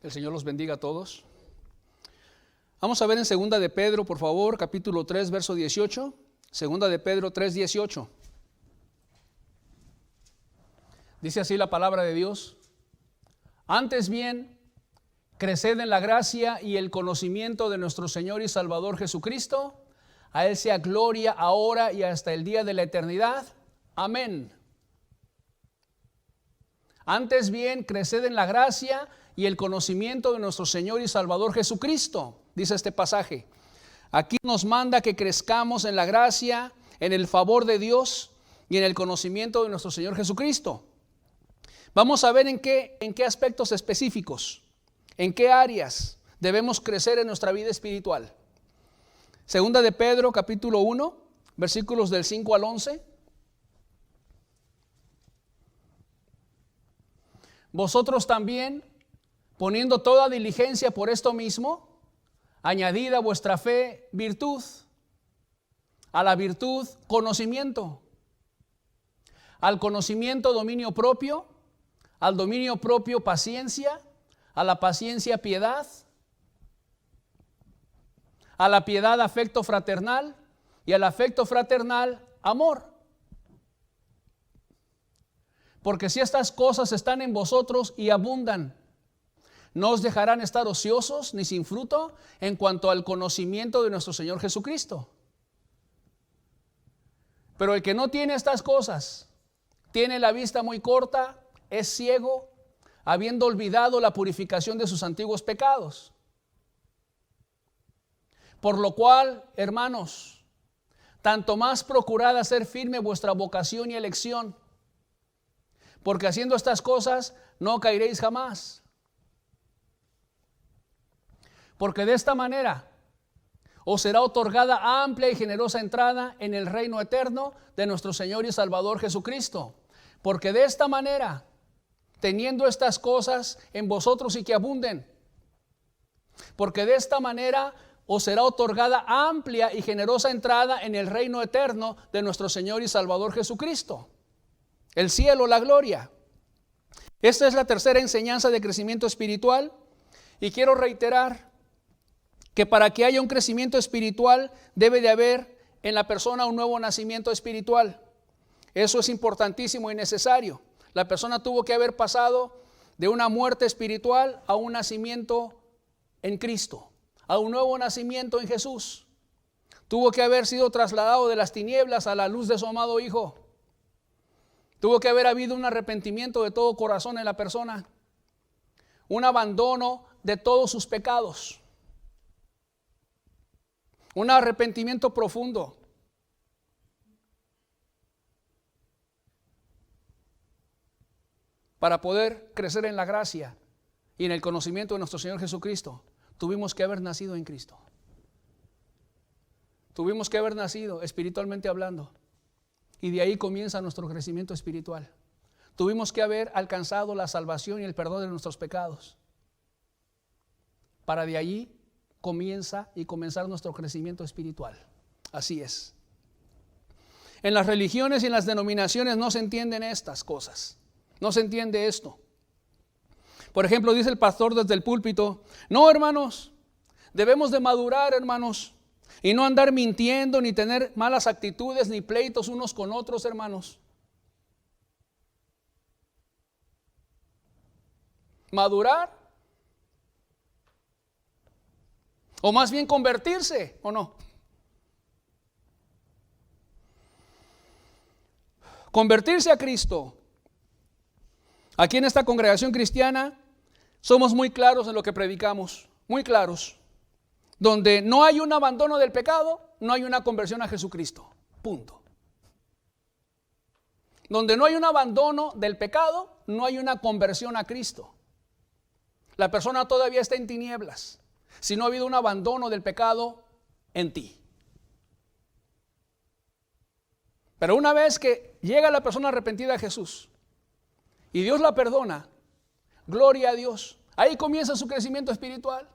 El Señor los bendiga a todos. Vamos a ver en Segunda de Pedro, por favor, capítulo 3, verso 18. Segunda de Pedro 3, 18. Dice así la palabra de Dios: antes bien, creced en la gracia y el conocimiento de nuestro Señor y Salvador Jesucristo. A Él sea gloria ahora y hasta el día de la eternidad. Amén. Antes bien, creced en la gracia y el conocimiento de nuestro Señor y Salvador Jesucristo. Dice este pasaje. Aquí nos manda que crezcamos en la gracia, en el favor de Dios y en el conocimiento de nuestro Señor Jesucristo. Vamos a ver en qué aspectos específicos, en qué áreas debemos crecer en nuestra vida espiritual. Segunda de Pedro, capítulo 1, versículos del 5 al 11. Vosotros también, poniendo toda diligencia por esto mismo, añadid a vuestra fe virtud, a la virtud conocimiento, al conocimiento dominio propio, al dominio propio paciencia, a la paciencia piedad, a la piedad afecto fraternal y al afecto fraternal amor. Porque si estas cosas están en vosotros y abundan, no os dejarán estar ociosos ni sin fruto en cuanto al conocimiento de nuestro Señor Jesucristo. Pero el que no tiene estas cosas, tiene la vista muy corta, es ciego, habiendo olvidado la purificación de sus antiguos pecados. Por lo cual, hermanos, tanto más procurad hacer firme vuestra vocación y elección, porque haciendo estas cosas no caeréis jamás. Porque de esta manera os será otorgada amplia y generosa entrada en el reino eterno de nuestro Señor y Salvador Jesucristo. Porque de esta manera, teniendo estas cosas en vosotros y que abunden, porque de esta manera os será otorgada amplia y generosa entrada en el reino eterno de nuestro Señor y Salvador Jesucristo. El cielo, la gloria. Esta es la tercera enseñanza de crecimiento espiritual, y quiero reiterar que para que haya un crecimiento espiritual debe de haber en la persona un nuevo nacimiento espiritual. Eso es importantísimo y necesario. La persona tuvo que haber pasado de una muerte espiritual a un nacimiento en Cristo, a un nuevo nacimiento en Jesús. Tuvo que haber sido trasladado de las tinieblas a la luz de su amado Hijo. Tuvo que haber habido un arrepentimiento de todo corazón en la persona, un abandono de todos sus pecados, un arrepentimiento profundo. Para poder crecer en la gracia y en el conocimiento de nuestro Señor Jesucristo, tuvimos que haber nacido en Cristo. Tuvimos que haber nacido espiritualmente hablando. Y de ahí comienza nuestro crecimiento espiritual. Tuvimos que haber alcanzado la salvación y el perdón de nuestros pecados. Para de allí comenzar nuestro crecimiento espiritual. Así es. En las religiones y en las denominaciones no se entienden estas cosas. No se entiende esto. Por ejemplo, dice el pastor desde el púlpito: no, hermanos, debemos de madurar, hermanos, y no andar mintiendo, ni tener malas actitudes, ni pleitos unos con otros, hermanos. Madurar, o más bien convertirse, ¿o no? Convertirse a Cristo. Aquí en esta congregación cristiana somos muy claros en lo que predicamos, muy claros. Donde no hay un abandono del pecado, no hay una conversión a Jesucristo. Punto. Donde no hay un abandono del pecado, no hay una conversión a Cristo. La persona todavía está en tinieblas, si no ha habido un abandono del pecado en ti. Pero una vez que llega la persona arrepentida a Jesús y Dios la perdona, gloria a Dios, ahí comienza su crecimiento espiritual.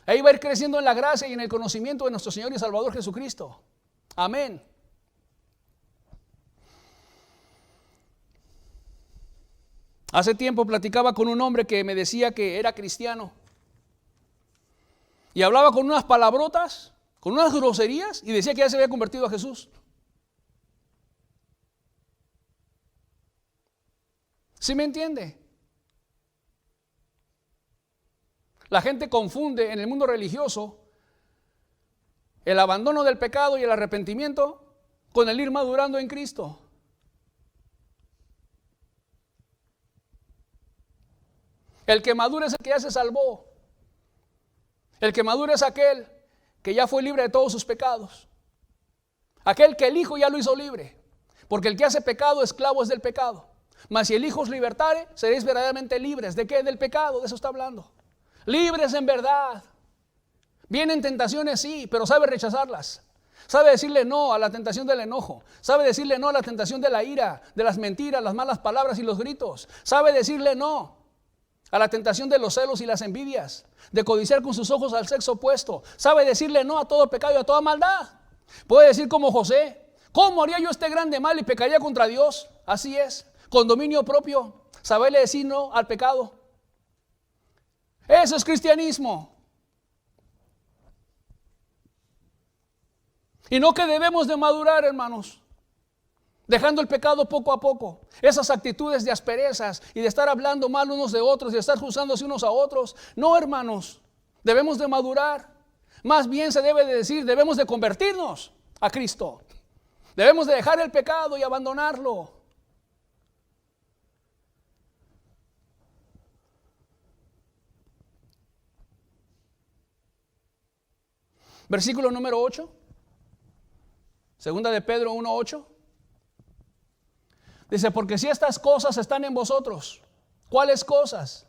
Ahí va a ir creciendo en la gracia y en el conocimiento de nuestro Señor y Salvador Jesucristo. Amén. Hace tiempo platicaba con un hombre que me decía que era cristiano. Y hablaba con unas palabrotas, con unas groserías, y decía que ya se había convertido a Jesús. ¿Sí me entiende? La gente confunde en el mundo religioso el abandono del pecado y el arrepentimiento con el ir madurando en Cristo. El que madura es el que ya se salvó. El que madura es aquel que ya fue libre de todos sus pecados. Aquel que el Hijo ya lo hizo libre. Porque el que hace pecado, esclavo es del pecado. Mas si el Hijo os libertare, seréis verdaderamente libres. ¿De qué? Del pecado, de eso está hablando. Libres en verdad. Vienen tentaciones, sí, pero sabe rechazarlas. Sabe decirle no a la tentación del enojo. Sabe decirle no a la tentación de la ira, de las mentiras, las malas palabras y los gritos. Sabe decirle no a la tentación de los celos y las envidias, de codiciar con sus ojos al sexo opuesto. Sabe decirle no a todo pecado y a toda maldad. Puede decir como José: ¿cómo haría yo este grande mal y pecaría contra Dios? Así es, con dominio propio, saberle decir no al pecado. Eso es cristianismo. Y no que debemos de madurar, hermanos, dejando el pecado poco a poco. Esas actitudes de asperezas y de estar hablando mal unos de otros y de estar juzgándose unos a otros. No, hermanos, debemos de madurar. Más bien se debe de decir, debemos de convertirnos a Cristo. Debemos de dejar el pecado y abandonarlo. Versículo número 8. Segunda de Pedro 1:8. Dice: porque si estas cosas están en vosotros. ¿Cuáles cosas?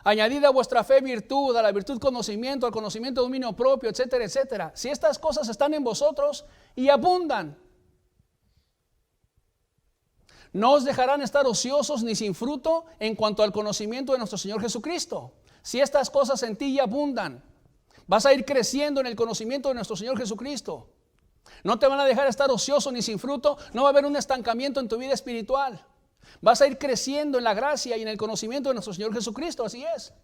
Añadida a vuestra fe virtud, a la virtud conocimiento, al conocimiento dominio propio, etcétera, etcétera. Si estas cosas están en vosotros y abundan, no os dejarán estar ociosos ni sin fruto en cuanto al conocimiento de nuestro Señor Jesucristo. Si estas cosas en ti abundan, vas a ir creciendo en el conocimiento de nuestro Señor Jesucristo. No te van a dejar estar ocioso ni sin fruto. No va a haber un estancamiento en tu vida espiritual. Vas a ir creciendo en la gracia y en el conocimiento de nuestro Señor Jesucristo. Así es.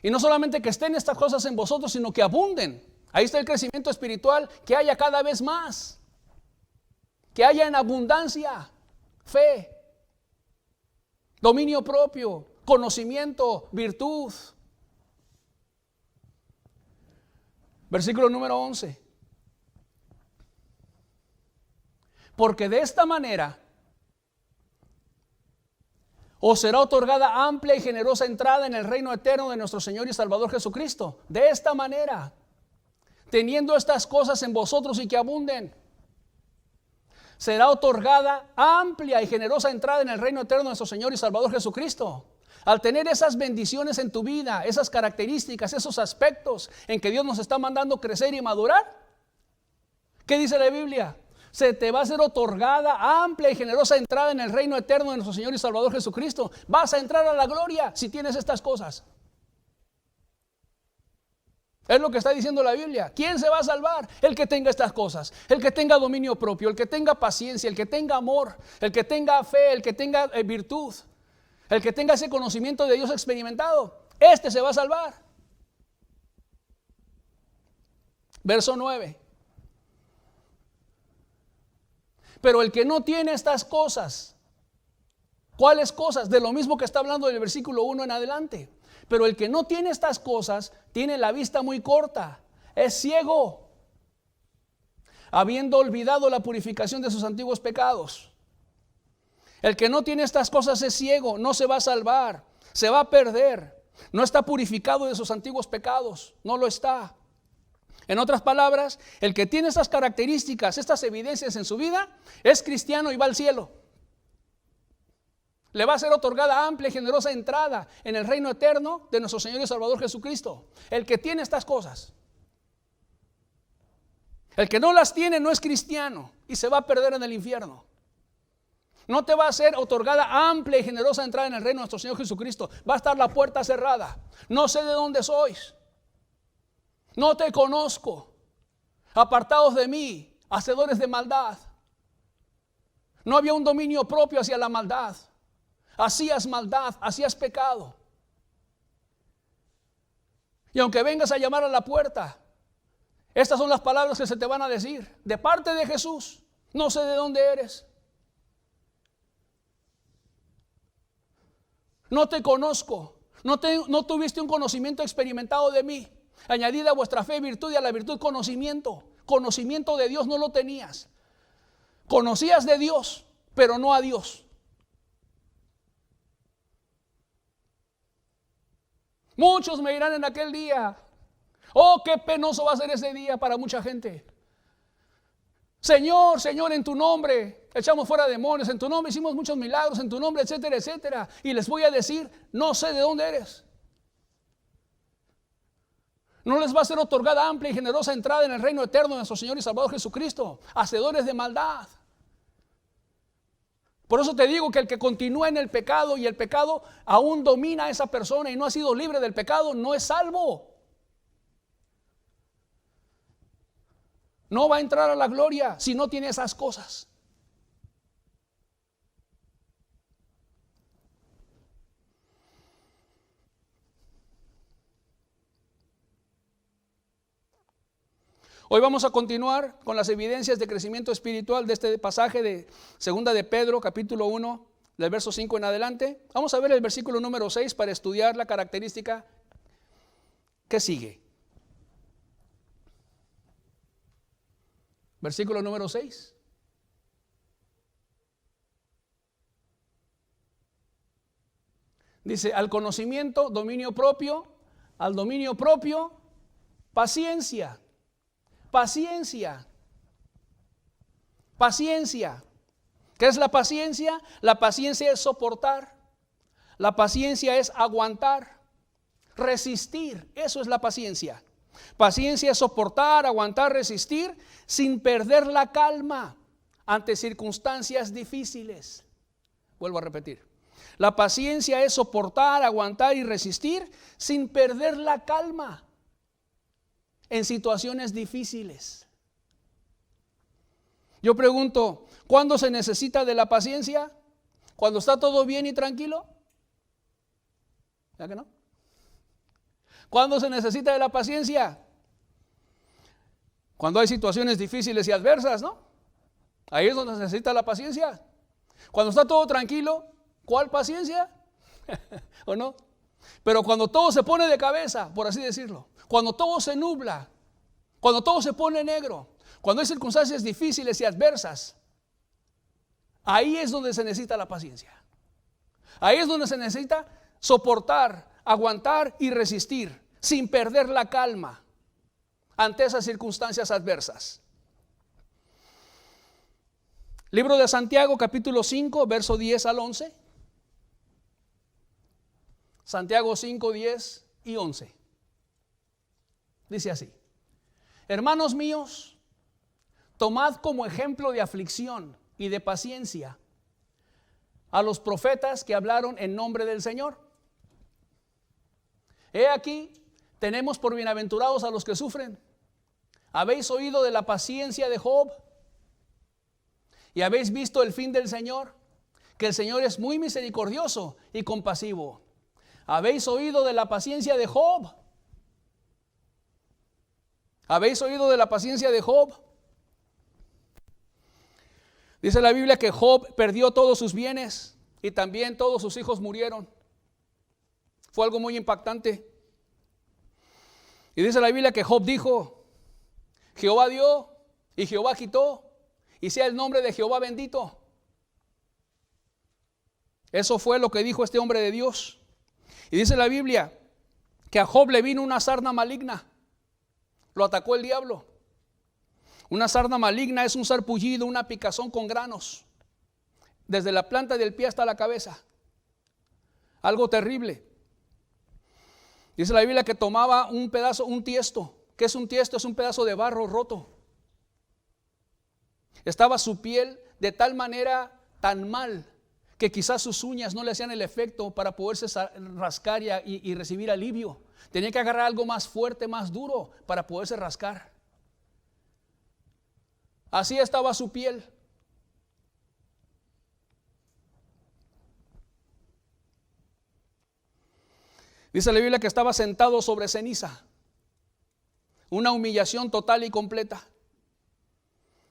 Y no solamente que estén estas cosas en vosotros, sino que abunden. Ahí está el crecimiento espiritual, que haya cada vez más. Que haya en abundancia fe, dominio propio, conocimiento, virtud. Versículo número 11. Porque de esta manera os será otorgada amplia y generosa entrada en el reino eterno de nuestro Señor y Salvador Jesucristo. De esta manera, teniendo estas cosas en vosotros y que abunden, será otorgada amplia y generosa entrada en el reino eterno de nuestro Señor y Salvador Jesucristo. Al tener esas bendiciones en tu vida, esas características, esos aspectos en que Dios nos está mandando crecer y madurar, ¿qué dice la Biblia? Se te va a ser otorgada amplia y generosa entrada en el reino eterno de nuestro Señor y Salvador Jesucristo. Vas a entrar a la gloria si tienes estas cosas. Es lo que está diciendo la Biblia. ¿Quién se va a salvar? El que tenga estas cosas, el que tenga dominio propio, el que tenga paciencia, el que tenga amor, el que tenga fe, el que tenga virtud, el que tenga ese conocimiento de Dios experimentado. Este se va a salvar. Verso 9. Pero el que no tiene estas cosas, ¿cuáles cosas? De lo mismo que está hablando del versículo 1 en adelante. Pero el que no tiene estas cosas tiene la vista muy corta, es ciego, habiendo olvidado la purificación de sus antiguos pecados. El que no tiene estas cosas es ciego, no se va a salvar, se va a perder, no está purificado de sus antiguos pecados, no lo está. En otras palabras, el que tiene estas características, estas evidencias en su vida, es cristiano y va al cielo. Le va a ser otorgada amplia y generosa entrada en el reino eterno de nuestro Señor y Salvador Jesucristo. El que tiene estas cosas. El que no las tiene no es cristiano y se va a perder en el infierno. No te va a ser otorgada amplia y generosa entrada en el reino de nuestro Señor Jesucristo. Va a estar la puerta cerrada. No sé de dónde sois. No te conozco. Apartados de mí, hacedores de maldad. No había un dominio propio hacia la maldad. hacías maldad, hacías pecado. Y aunque vengas a llamar a la puerta, estas son las palabras que se te van a decir. De parte de Jesús, no sé de dónde eres. No te conozco. No tuviste un conocimiento experimentado de mí. Añadida a vuestra fe virtud y a la virtud conocimiento. Conocimiento de Dios no lo tenías. Conocías de Dios, pero no a Dios. Muchos me dirán en aquel día, oh, qué penoso va a ser ese día para mucha gente. Señor, Señor, en tu nombre echamos fuera demonios, en tu nombre hicimos muchos milagros, en tu nombre, etcétera, etcétera. Y les voy a decir, no sé de dónde eres. No les va a ser otorgada amplia y generosa entrada en el reino eterno de nuestro Señor y Salvador Jesucristo, hacedores de maldad. Por eso te digo que el que continúa en el pecado y el pecado aún domina a esa persona y no ha sido libre del pecado, no es salvo. No va a entrar a la gloria si no tiene esas cosas. Hoy vamos a continuar con las evidencias de crecimiento espiritual de este pasaje de Segunda de Pedro, capítulo 1, del verso 5 en adelante. Vamos a ver el versículo número 6 para estudiar la característica que sigue. Versículo número 6. Dice, al conocimiento, dominio propio, al dominio propio, paciencia. Paciencia. Paciencia. ¿Qué es la paciencia? La paciencia es soportar. La paciencia es aguantar, resistir. Eso es la paciencia. Paciencia es soportar, aguantar, resistir sin perder la calma ante circunstancias difíciles. Vuelvo a repetir. La paciencia es soportar, aguantar y resistir sin perder la calma en situaciones difíciles. Yo pregunto, ¿cuándo se necesita de la paciencia? ¿Cuando está todo bien y tranquilo? ¿Ya que no? ¿Cuándo se necesita de la paciencia? Cuando hay situaciones difíciles y adversas, ¿no? Ahí es donde se necesita la paciencia. Cuando está todo tranquilo, ¿cuál paciencia? ¿O no? Pero cuando todo se pone de cabeza, por así decirlo, cuando todo se nubla, cuando todo se pone negro, cuando hay circunstancias difíciles y adversas, ahí es donde se necesita la paciencia. Ahí es donde se necesita soportar, aguantar y resistir sin perder la calma ante esas circunstancias adversas. Libro de Santiago, capítulo 5, verso 10 al 11. Santiago 5, 10 y 11. Dice así: hermanos míos, tomad como ejemplo de aflicción y de paciencia a los profetas que hablaron en nombre del Señor. He aquí, tenemos por bienaventurados a los que sufren. ¿Habéis oído de la paciencia de Job? ¿Y habéis visto el fin del Señor? Que el Señor es muy misericordioso y compasivo. ¿Habéis oído de la paciencia de Job? ¿Habéis oído de la paciencia de Job? Dice la Biblia que Job perdió todos sus bienes y también todos sus hijos murieron. Fue algo muy impactante. Y dice la Biblia que Job dijo: Jehová dio y Jehová quitó, y sea el nombre de Jehová bendito. Eso fue lo que dijo este hombre de Dios. Y dice la Biblia que a Job le vino una sarna maligna. Lo atacó el diablo. Una sarna maligna es un sarpullido, una picazón con granos, desde la planta del pie hasta la cabeza. Algo terrible. Dice la Biblia que tomaba un pedazo, un tiesto. ¿Qué es un tiesto? Es un pedazo de barro roto. Estaba su piel de tal manera tan mal que quizás sus uñas no le hacían el efecto para poderse rascar y recibir alivio. Tenía que agarrar algo más fuerte, más duro para poderse rascar. Así estaba su piel. Dice la Biblia que estaba sentado sobre ceniza. Una humillación total y completa.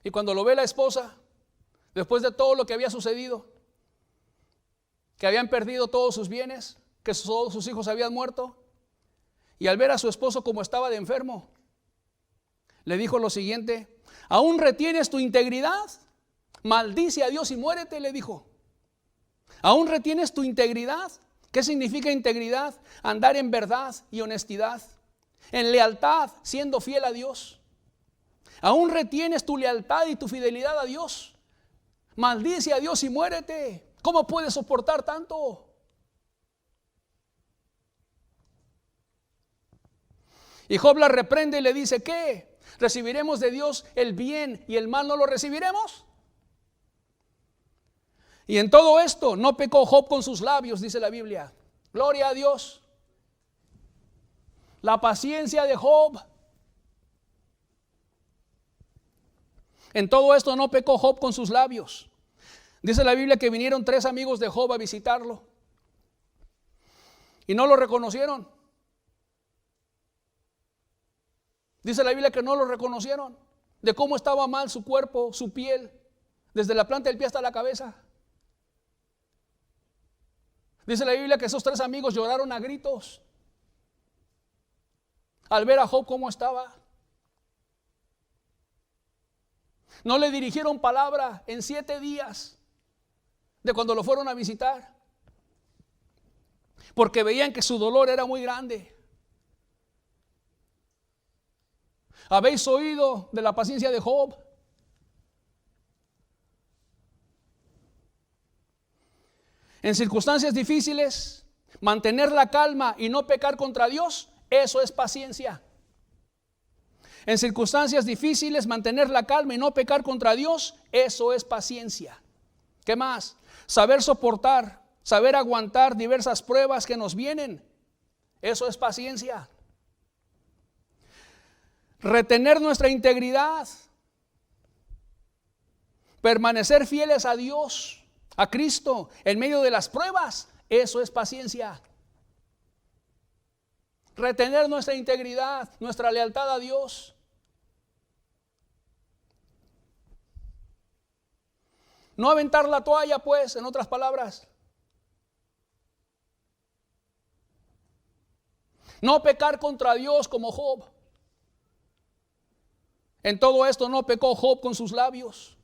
Y cuando lo ve la esposa, después de todo lo que había sucedido, que habían perdido todos sus bienes, que todos sus hijos habían muerto, y al ver a su esposo como estaba de enfermo, le dijo lo siguiente: ¿aún retienes tu integridad? Maldice a Dios y muérete, le dijo. ¿Aún retienes tu integridad? ¿Qué significa integridad? Andar en verdad y honestidad, en lealtad, siendo fiel a Dios. ¿Aún retienes tu lealtad y tu fidelidad a Dios? Maldice a Dios y muérete. ¿Cómo puedes soportar tanto? Y Job la reprende y le dice: ¿qué? ¿Recibiremos de Dios el bien y el mal no lo recibiremos? Y en todo esto no pecó Job con sus labios, dice la Biblia. Gloria a Dios. La paciencia de Job. En todo esto no pecó Job con sus labios. Dice la Biblia que vinieron 3 amigos de Job a visitarlo y no lo reconocieron. Dice la Biblia que no lo reconocieron, de cómo estaba mal su cuerpo, su piel, desde la planta del pie hasta la cabeza. Dice la Biblia que esos 3 amigos lloraron a gritos al ver a Job cómo estaba. No le dirigieron palabra en 7 días de cuando lo fueron a visitar, porque veían que su dolor era muy grande. ¿Habéis oído de la paciencia de Job? En circunstancias difíciles, mantener la calma y no pecar contra Dios, eso es paciencia. En circunstancias difíciles, mantener la calma y no pecar contra Dios, eso es paciencia. ¿Qué más? Saber soportar, saber aguantar diversas pruebas que nos vienen, eso es paciencia. Retener nuestra integridad, permanecer fieles a Dios, a Cristo, en medio de las pruebas, eso es paciencia. Retener nuestra integridad, nuestra lealtad a Dios. No aventar la toalla, pues, en otras palabras. No pecar contra Dios como Job. En todo esto no pecó Job con sus labios.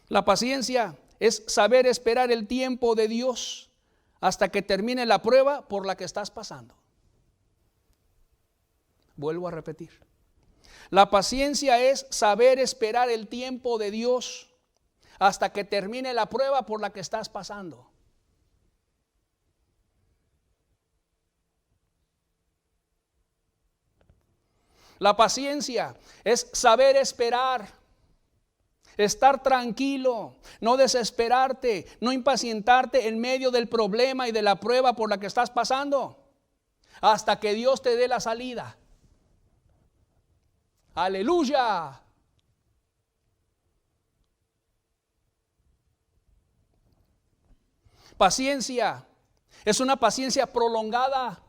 La paciencia es saber esperar el tiempo de Dios hasta que termine la prueba por la que estás pasando. Vuelvo a repetir. La paciencia es saber esperar el tiempo de Dios hasta que termine la prueba por la que estás pasando. La paciencia es saber esperar, estar tranquilo, no desesperarte, no impacientarte en medio del problema y de la prueba por la que estás pasando, hasta que Dios te dé la salida. Aleluya. Paciencia es una paciencia prolongada.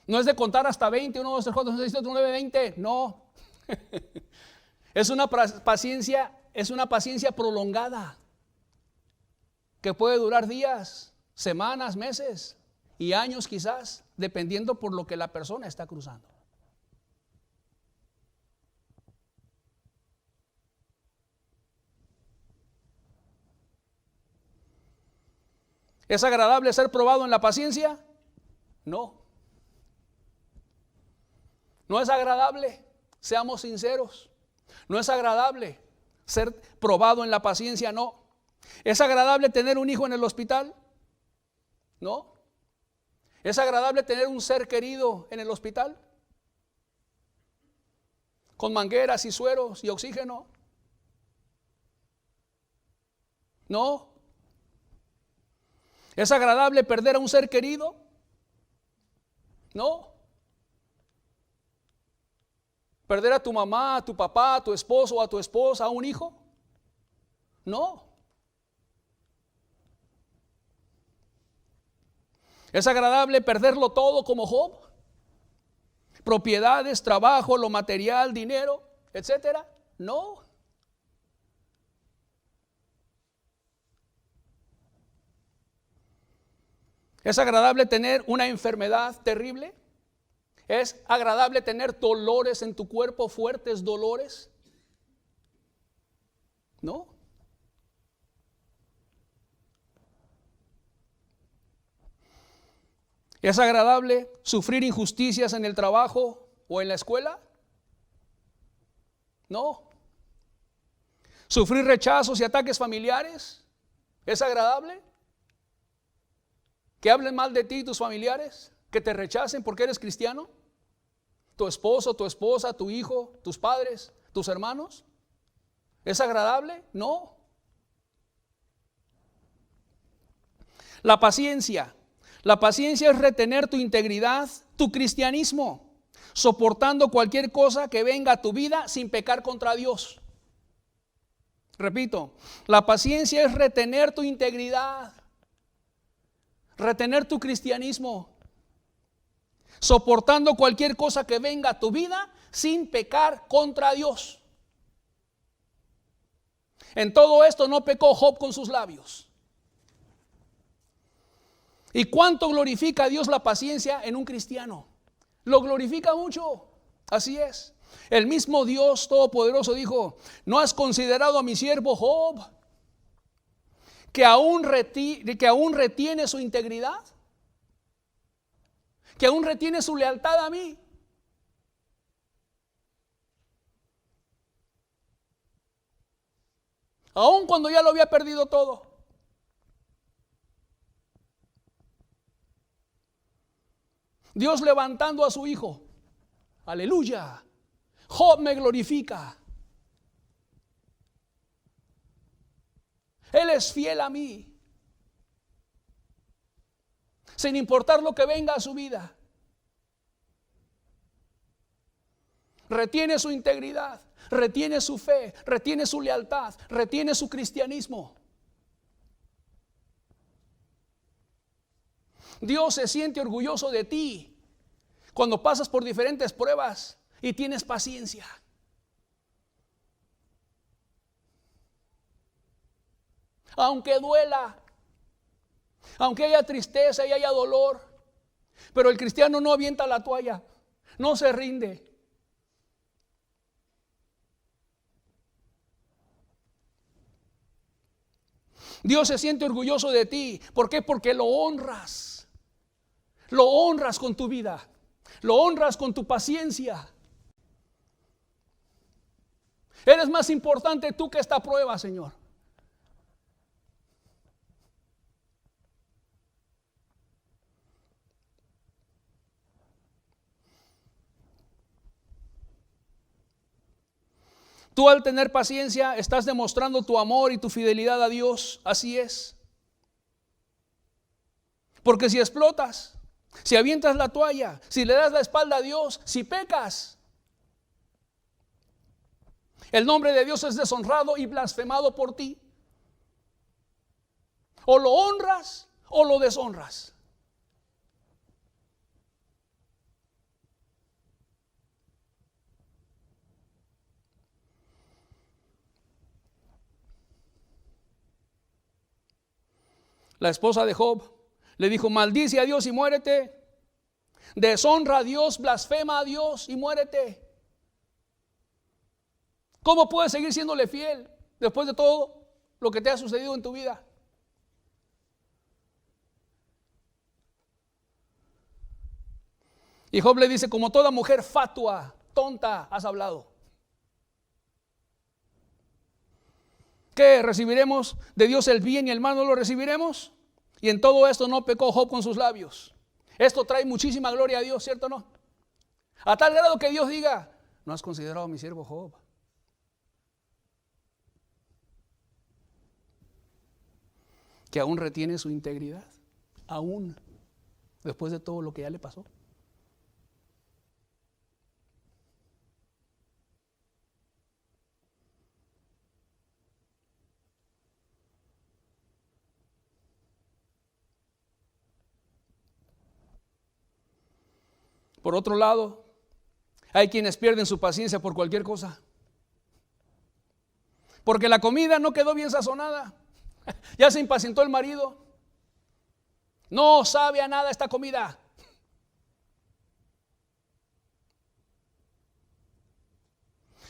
No es de contar hasta 20, 1, 2, 3, 4, 5, 6, 7, 8, 9, 20. No. Es una paciencia prolongada que puede durar días, semanas, meses y años quizás, dependiendo por lo que la persona está cruzando. ¿Es agradable ser probado en la paciencia? No. No es agradable, seamos sinceros. No es agradable ser probado en la paciencia, no. ¿Es agradable tener un hijo en el hospital? No. ¿Es agradable tener un ser querido en el hospital? Con mangueras y sueros y oxígeno. No. ¿Es agradable perder a un ser querido? No. ¿Perder a tu mamá, a tu papá, a tu esposo, a tu esposa, a un hijo? No. ¿Es agradable perderlo todo como Job? Propiedades, trabajo, lo material, dinero, etcétera. No. ¿Es agradable tener una enfermedad terrible? ¿Es agradable tener dolores en tu cuerpo, fuertes dolores? No. ¿Es agradable sufrir injusticias en el trabajo o en la escuela? No. ¿Sufrir rechazos y ataques familiares? ¿Es agradable? ¿Que hablen mal de ti tus familiares? ¿Que te rechacen porque eres cristiano? ¿Tu esposo, tu esposa, tu hijo, tus padres, tus hermanos? ¿Es agradable? No. La paciencia. La paciencia es retener tu integridad, tu cristianismo, soportando cualquier cosa que venga a tu vida sin pecar contra Dios. Repito, la paciencia es retener tu integridad, retener tu cristianismo, soportando cualquier cosa que venga a tu vida sin pecar contra Dios. En todo esto no pecó Job con sus labios. ¿Y cuánto glorifica a Dios la paciencia en un cristiano? Lo glorifica mucho. Así es. El mismo Dios Todopoderoso dijo: ¿no has considerado a mi siervo Job, que aún retiene su integridad? Que aún retiene su lealtad a mí. Aún cuando ya lo había perdido todo. Dios levantando a su hijo. Aleluya. Job me glorifica. Él es fiel a mí. Sin importar lo que venga a su vida. Retiene su integridad, retiene su fe, retiene su lealtad, retiene su cristianismo. Dios se siente orgulloso de ti cuando pasas por diferentes pruebas y tienes paciencia. Aunque duela, aunque haya tristeza y haya dolor, pero el cristiano no avienta la toalla, no se rinde. Dios se siente orgulloso de ti. ¿Por qué? Porque lo honras. Lo honras con tu vida. Lo honras con tu paciencia. Eres más importante tú que esta prueba, Señor. Tú, al tener paciencia, estás demostrando tu amor y tu fidelidad a Dios. Así es. Porque si explotas, si avientas la toalla, si le das la espalda a Dios, si pecas, el nombre de Dios es deshonrado y blasfemado por ti. O lo honras o lo deshonras. La esposa de Job le dijo: maldice a Dios y muérete. Deshonra a Dios, blasfema a Dios y muérete. ¿Cómo puedes seguir siéndole fiel después de todo lo que te ha sucedido en tu vida? Y Job le dice: como toda mujer fatua, tonta, has hablado. ¿Qué? ¿Recibiremos de Dios el bien y el mal no lo recibiremos? Y en todo esto no pecó Job con sus labios. Esto trae muchísima gloria a Dios, ¿cierto o no? A tal grado que Dios diga: ¿no has considerado a mi siervo Job? Que aún retiene su integridad, aún después de todo lo que ya le pasó. Por otro lado, hay quienes pierden su paciencia por cualquier cosa. Porque la comida no quedó bien sazonada. Ya se impacientó el marido. No sabe a nada esta comida.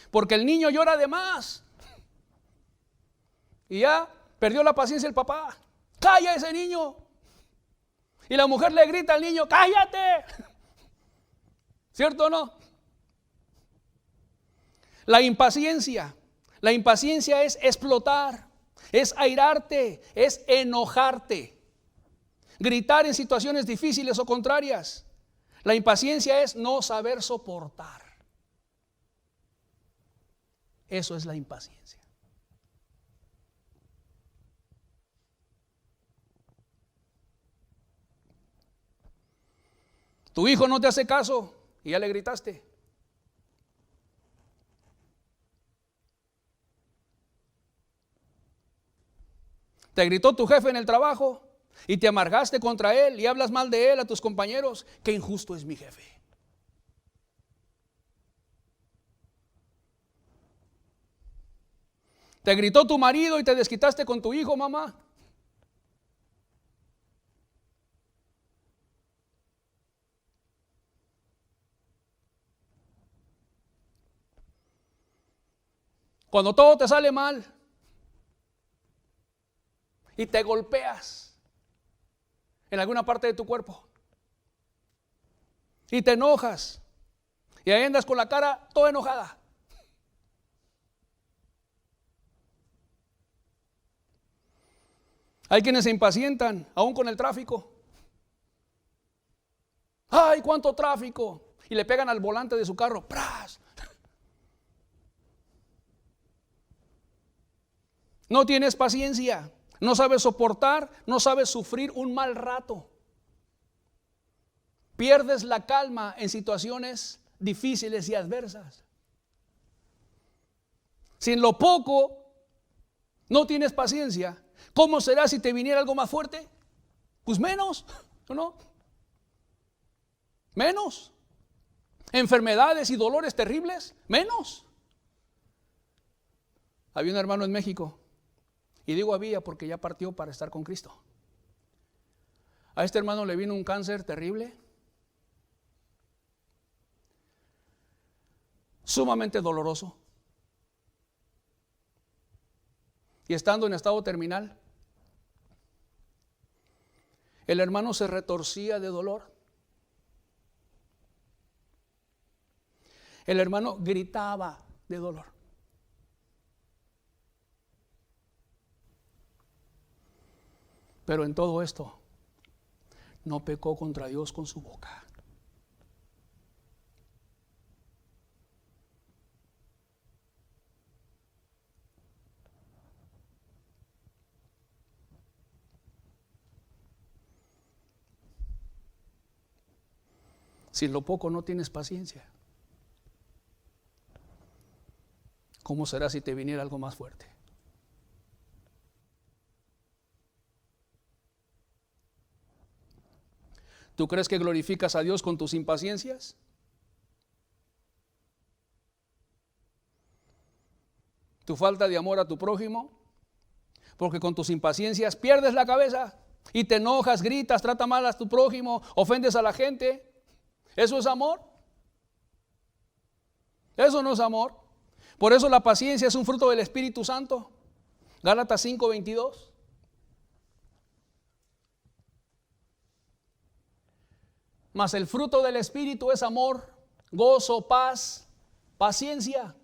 Porque el niño llora de más. Y ya perdió la paciencia el papá. ¡Calla ese niño! Y la mujer le grita al niño: ¡cállate! ¿Cierto o no? La impaciencia es explotar, es airarte, es enojarte, gritar en situaciones difíciles o contrarias. La impaciencia es no saber soportar. Eso es la impaciencia. Tu hijo no te hace caso y ya le gritaste. Te gritó tu jefe en el trabajo y te amargaste contra él y hablas mal de él a tus compañeros. Qué injusto es mi jefe. Te gritó tu marido y te desquitaste con tu hijo, mamá. Cuando todo te sale mal y te golpeas en alguna parte de tu cuerpo y te enojas y ahí andas con la cara toda enojada. Hay quienes se impacientan aún con el tráfico. ¡Ay, cuánto tráfico! Y le pegan al volante de su carro. ¡Pras! No tienes paciencia, no sabes soportar, no sabes sufrir un mal rato. Pierdes la calma en situaciones difíciles y adversas. Si en lo poco no tienes paciencia, ¿cómo será si te viniera algo más fuerte? Pues menos, ¿no? Menos. Enfermedades y dolores terribles, menos. Había un hermano en México. Y digo había porque ya partió para estar con Cristo. A este hermano le vino un cáncer terrible, sumamente doloroso. Y estando en estado terminal, el hermano se retorcía de dolor. El hermano gritaba de dolor. Pero en todo esto, no pecó contra Dios con su boca. Si en lo poco no tienes paciencia, ¿cómo será si te viniera algo más fuerte? ¿Tú crees que glorificas a Dios con tus impaciencias? ¿Tu falta de amor a tu prójimo? Porque con tus impaciencias pierdes la cabeza y te enojas, gritas, trata mal a tu prójimo, ofendes a la gente. ¿Eso es amor? Eso no es amor. Por eso la paciencia es un fruto del Espíritu Santo. Gálatas 5:22. Mas el fruto del Espíritu es amor, gozo, paz, paciencia.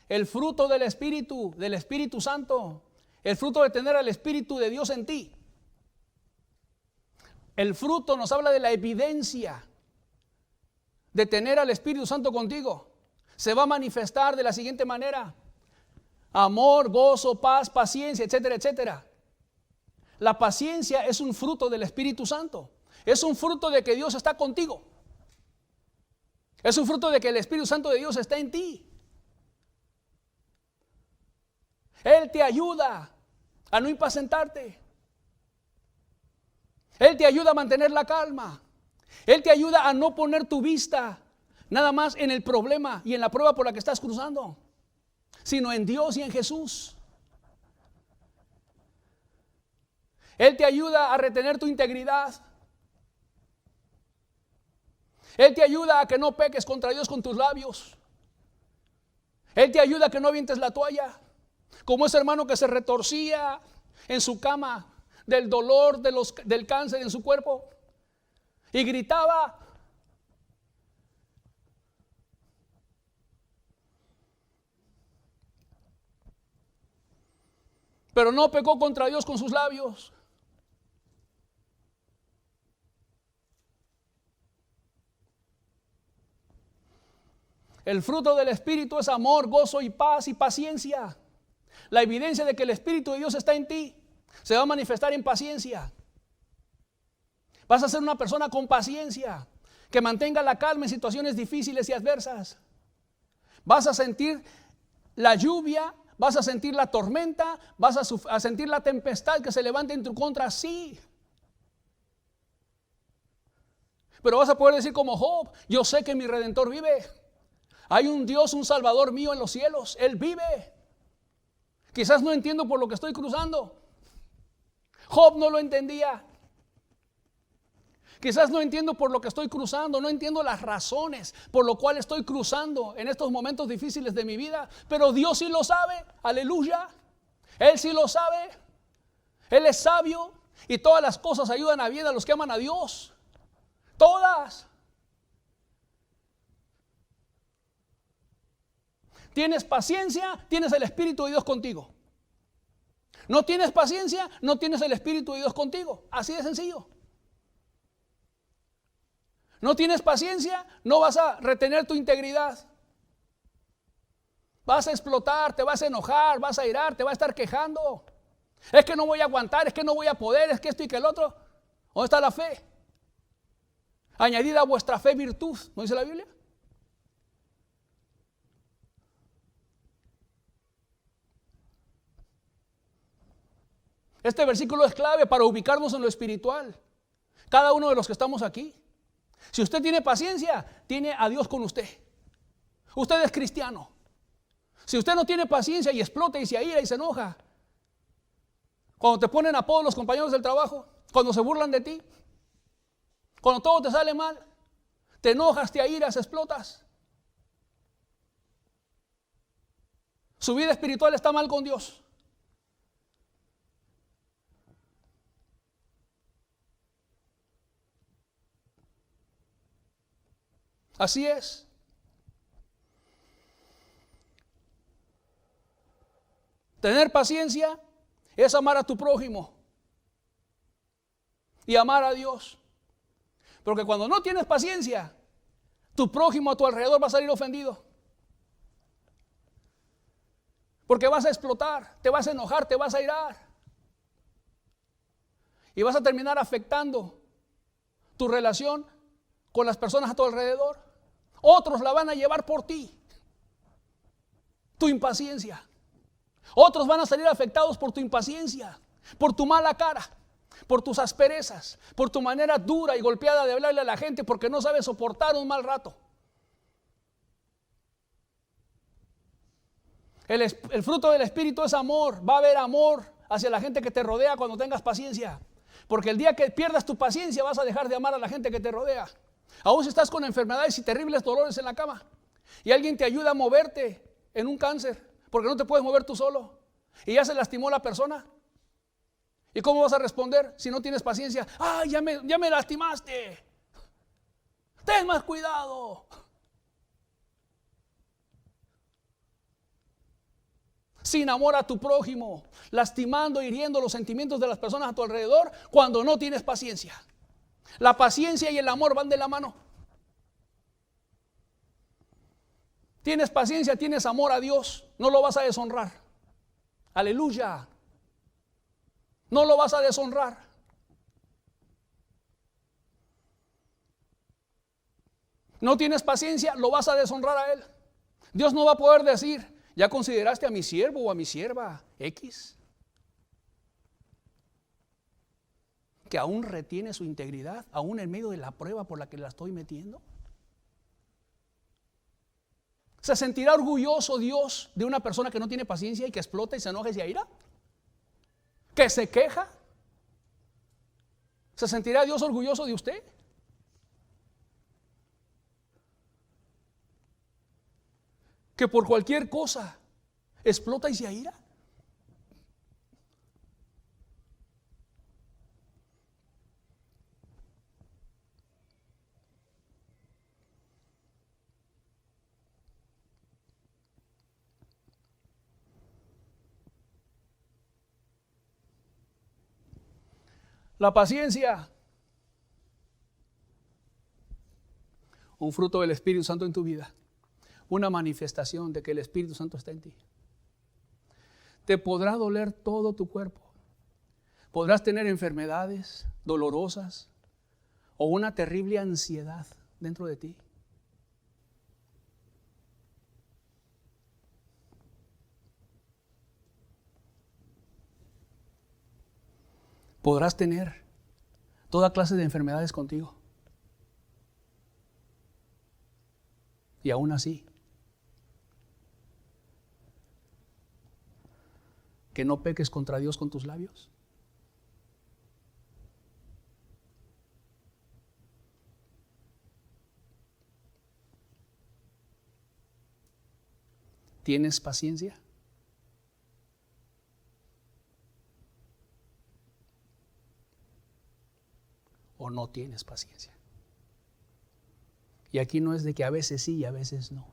El fruto del Espíritu Santo, el fruto de tener al Espíritu de Dios en ti. El fruto nos habla de la evidencia de tener al Espíritu Santo contigo. Se va a manifestar de la siguiente manera: amor, gozo, paz, paciencia, etcétera, etcétera. La paciencia es un fruto del Espíritu Santo. Es un fruto de que Dios está contigo. Es un fruto de que el Espíritu Santo de Dios está en ti. Él te ayuda a no impacientarte. Él te ayuda a mantener la calma. Él te ayuda a no poner tu vista nada más en el problema y en la prueba por la que estás cruzando, sino en Dios y en Jesús. Él te ayuda a retener tu integridad. Él te ayuda a que no peques contra Dios con tus labios. Él te ayuda a que no avientes la toalla, como ese hermano que se retorcía en su cama del dolor del cáncer en su cuerpo y gritaba. Pero no pecó contra Dios con sus labios. El fruto del Espíritu es amor, gozo y paz y paciencia. La evidencia de que el Espíritu de Dios está en ti se va a manifestar en paciencia. Vas a ser una persona con paciencia, que mantenga la calma en situaciones difíciles y adversas. Vas a sentir la lluvia, vas a sentir la tormenta, vas a sentir la tempestad que se levante en tu contra, sí. Pero vas a poder decir como Job: yo sé que mi Redentor vive. Hay un Dios, un Salvador mío en los cielos. Él vive. Quizás no entiendo por lo que estoy cruzando. Job no lo entendía. Quizás no entiendo por lo que estoy cruzando, no entiendo las razones por lo cual estoy cruzando en estos momentos difíciles de mi vida, pero Dios sí lo sabe. Aleluya. Él sí lo sabe. Él es sabio y todas las cosas ayudan a bien a los que aman a Dios. Todas. Tienes paciencia, tienes el Espíritu de Dios contigo. No tienes paciencia, no tienes el Espíritu de Dios contigo. Así de sencillo. No tienes paciencia, no vas a retener tu integridad. Vas a explotar, te vas a enojar, vas a irar, te vas a estar quejando. Es que no voy a aguantar, es que no voy a poder, es que esto y que el otro. ¿Dónde está la fe? Añadid a vuestra fe virtud, ¿no dice la Biblia? Este versículo es clave para ubicarnos en lo espiritual. Cada uno de los que estamos aquí. Si usted tiene paciencia, tiene a Dios con usted. Usted es cristiano. Si usted no tiene paciencia y explota y se aira y se enoja, cuando te ponen apodo los compañeros del trabajo, cuando se burlan de ti, cuando todo te sale mal, te enojas, te airas, explotas. Su vida espiritual está mal con Dios. Así es. Tener paciencia es amar a tu prójimo y amar a Dios. Porque cuando no tienes paciencia, tu prójimo a tu alrededor va a salir ofendido. Porque vas a explotar, te vas a enojar, te vas a irar. Y vas a terminar afectando tu relación con las personas a tu alrededor. Otros la van a llevar por ti. Tu impaciencia. Otros van a salir afectados por tu impaciencia, por tu mala cara, por tus asperezas, por tu manera dura y golpeada de hablarle a la gente porque no sabes soportar un mal rato. El fruto del Espíritu es amor. Va a haber amor hacia la gente que te rodea cuando tengas paciencia. Porque el día que pierdas tu paciencia vas a dejar de amar a la gente que te rodea. Aún si estás con enfermedades y terribles dolores en la cama y alguien te ayuda a moverte en un cáncer porque no te puedes mover tú solo y ya se lastimó la persona. ¿Y cómo vas a responder si no tienes paciencia? ¡Ay, ya me lastimaste! ¡Ten más cuidado! Sin amor a tu prójimo, lastimando, hiriendo los sentimientos de las personas a tu alrededor cuando no tienes paciencia. La paciencia y el amor van de la mano. Tienes paciencia, tienes amor a Dios, no lo vas a deshonrar. Aleluya. No lo vas a deshonrar. No tienes paciencia, lo vas a deshonrar a Él. Dios no va a poder decir: ¿ya consideraste a mi siervo o a mi sierva X? que aún retiene su integridad, aún en medio de la prueba por la que la estoy metiendo? ¿Se sentirá orgulloso Dios de una persona que no tiene paciencia y que explota y se enoja y se aira? ¿Que se queja? ¿Se sentirá Dios orgulloso de usted? ¿Que por cualquier cosa explota y se aira? La paciencia, un fruto del Espíritu Santo en tu vida, una manifestación de que el Espíritu Santo está en ti. Te podrá doler todo tu cuerpo, podrás tener enfermedades dolorosas o una terrible ansiedad dentro de ti. Podrás tener toda clase de enfermedades contigo. Y aún así, que no peques contra Dios con tus labios. ¿Tienes paciencia? ¿O no tienes paciencia? Y aquí no es de que a veces sí y a veces no.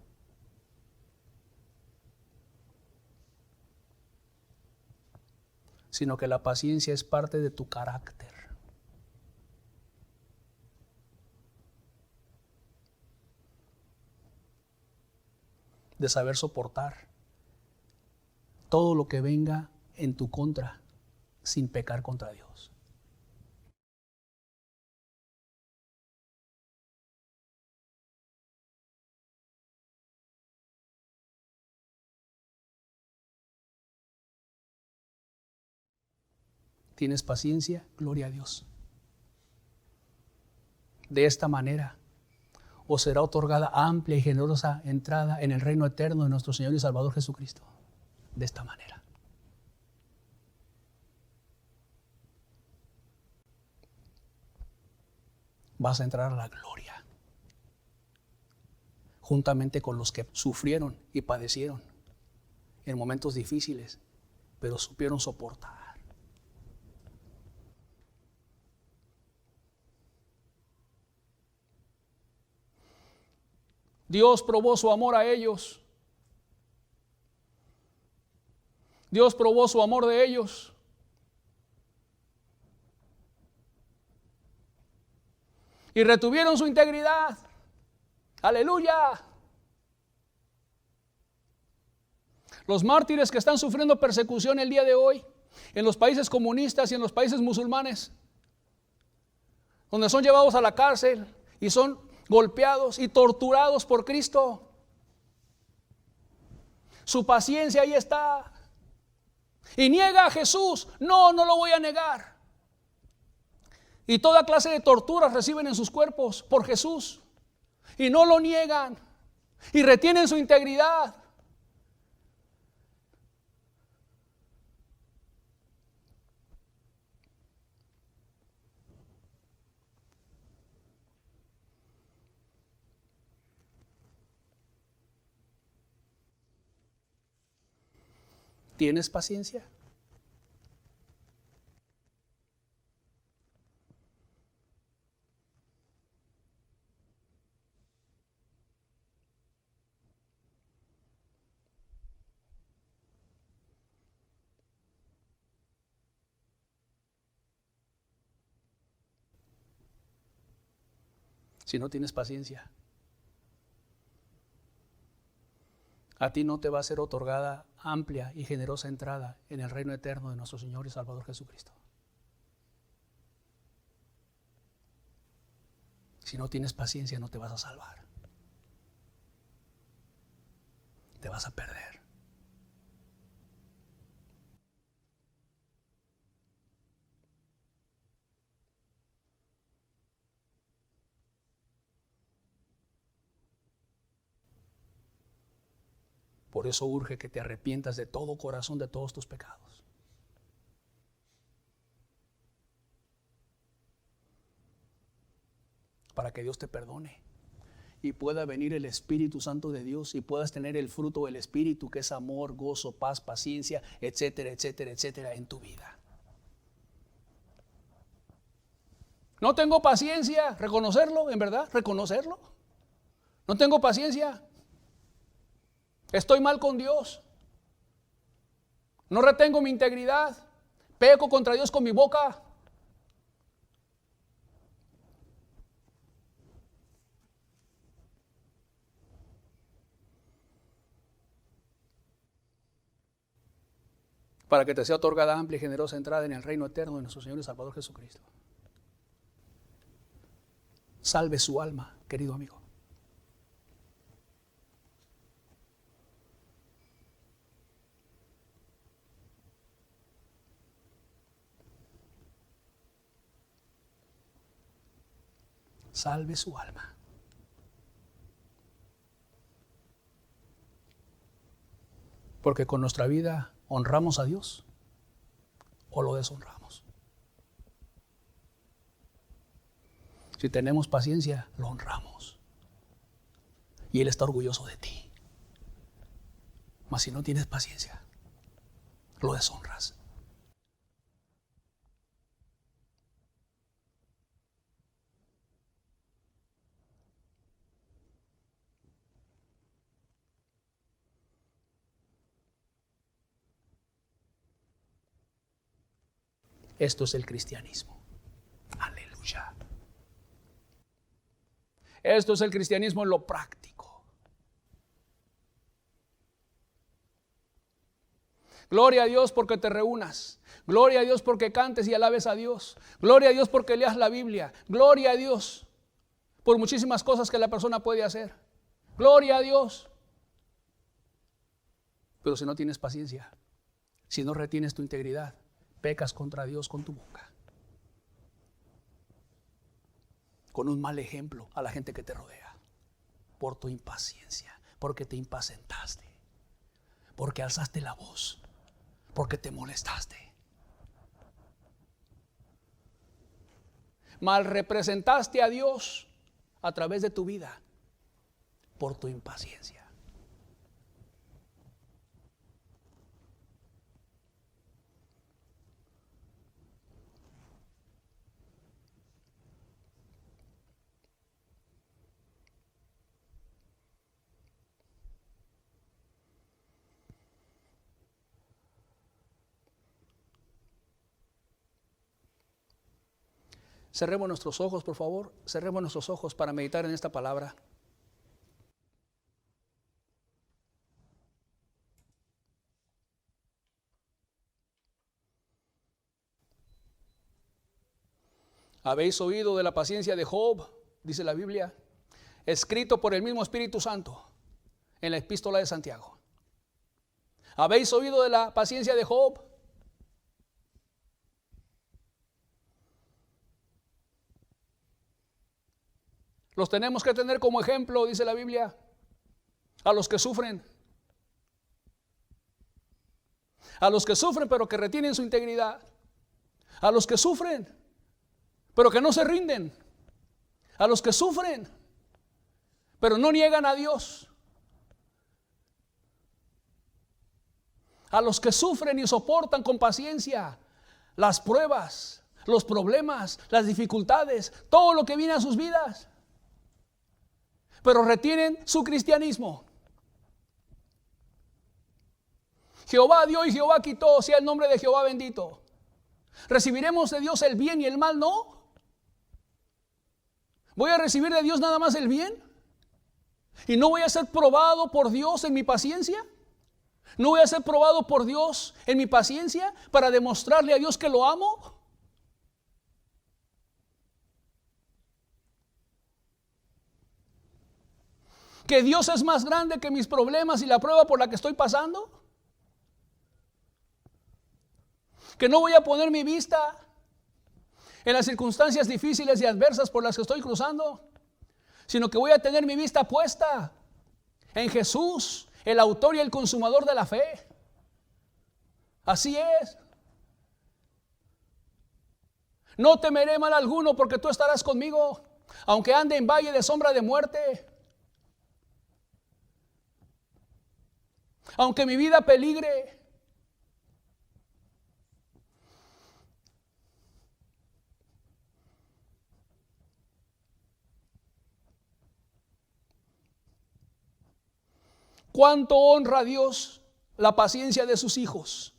Sino que la paciencia es parte de tu carácter. De saber soportar todo lo que venga en tu contra sin pecar contra Dios. ¿Tienes paciencia? Gloria a Dios. De esta manera os será otorgada amplia y generosa entrada en el reino eterno de nuestro Señor y Salvador Jesucristo. De esta manera. Vas a entrar a la gloria, juntamente con los que sufrieron y padecieron en momentos difíciles, pero supieron soportar. Dios probó su amor a ellos. Dios probó su amor de ellos. Y retuvieron su integridad. Aleluya. Los mártires que están sufriendo persecución el día de hoy, en los países comunistas y en los países musulmanes, donde son llevados a la cárcel y son golpeados y torturados por Cristo. Su paciencia ahí está. Y niega a Jesús. No, no lo voy a negar. Y toda clase de torturas reciben en sus cuerpos por Jesús. Y no lo niegan. Y retienen su integridad. ¿Tienes paciencia? Si no tienes paciencia, a ti no te va a ser otorgada amplia y generosa entrada en el reino eterno de nuestro Señor y Salvador Jesucristo. Si no tienes paciencia, no te vas a salvar. Te vas a perder. Por eso urge que te arrepientas de todo corazón de todos tus pecados. Para que Dios te perdone y pueda venir el Espíritu Santo de Dios y puedas tener el fruto del Espíritu, que es amor, gozo, paz, paciencia, etcétera, etcétera, etcétera, en tu vida. No tengo paciencia, reconocerlo, en verdad, reconocerlo. No tengo paciencia. Estoy mal con Dios. No retengo mi integridad. Peco contra Dios con mi boca. Para que te sea otorgada amplia y generosa entrada en el reino eterno de nuestro Señor y Salvador Jesucristo. Salve su alma, querido amigo. Salve su alma. Porque con nuestra vida honramos a Dios o lo deshonramos. Si tenemos paciencia, lo honramos. Y Él está orgulloso de ti. Mas si no tienes paciencia, lo deshonras. Esto es el cristianismo. Aleluya. Esto es el cristianismo en lo práctico. Gloria a Dios porque te reúnas. Gloria a Dios porque cantes y alabes a Dios. Gloria a Dios porque leas la Biblia. Gloria a Dios por muchísimas cosas que la persona puede hacer. Gloria a Dios. Pero si no tienes paciencia, si no retienes tu integridad, pecas contra Dios con tu boca, con un mal ejemplo a la gente que te rodea, por tu impaciencia, porque te impacientaste, porque alzaste la voz, porque te molestaste. Mal representaste a Dios a través de tu vida por tu impaciencia. Cerremos nuestros ojos, por favor. Cerremos nuestros ojos para meditar en esta palabra. Habéis oído de la paciencia de Job, dice la Biblia, escrito por el mismo Espíritu Santo en la epístola de Santiago. Habéis oído de la paciencia de Job. Los tenemos que tener como ejemplo, dice la Biblia, a los que sufren. A los que sufren pero que retienen su integridad. A los que sufren pero que no se rinden. A los que sufren pero no niegan a Dios. A los que sufren y soportan con paciencia las pruebas, los problemas, las dificultades, todo lo que viene a sus vidas, pero retienen su cristianismo. Jehová dio y Jehová quitó, sea el nombre de Jehová bendito. ¿Recibiremos de Dios el bien y el mal no? ¿Voy a recibir de Dios nada más el bien? ¿Y no voy a ser probado por Dios en mi paciencia? ¿No voy a ser probado por Dios en mi paciencia para demostrarle a Dios que lo amo? ¿Que Dios es más grande que mis problemas y la prueba por la que estoy pasando? ¿Que no voy a poner mi vista en las circunstancias difíciles y adversas por las que estoy cruzando? Sino que voy a tener mi vista puesta en Jesús, el autor y el consumador de la fe. Así es. No temeré mal alguno, porque tú estarás conmigo, aunque ande en valle de sombra de muerte, aunque mi vida peligre. Cuánto honra a Dios la paciencia de sus hijos.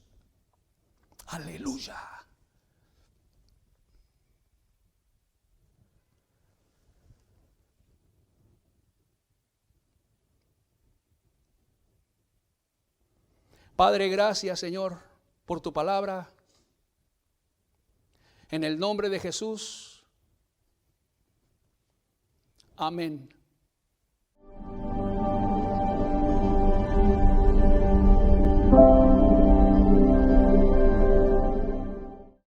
Aleluya. Padre, gracias, Señor, por tu palabra. En el nombre de Jesús. Amén.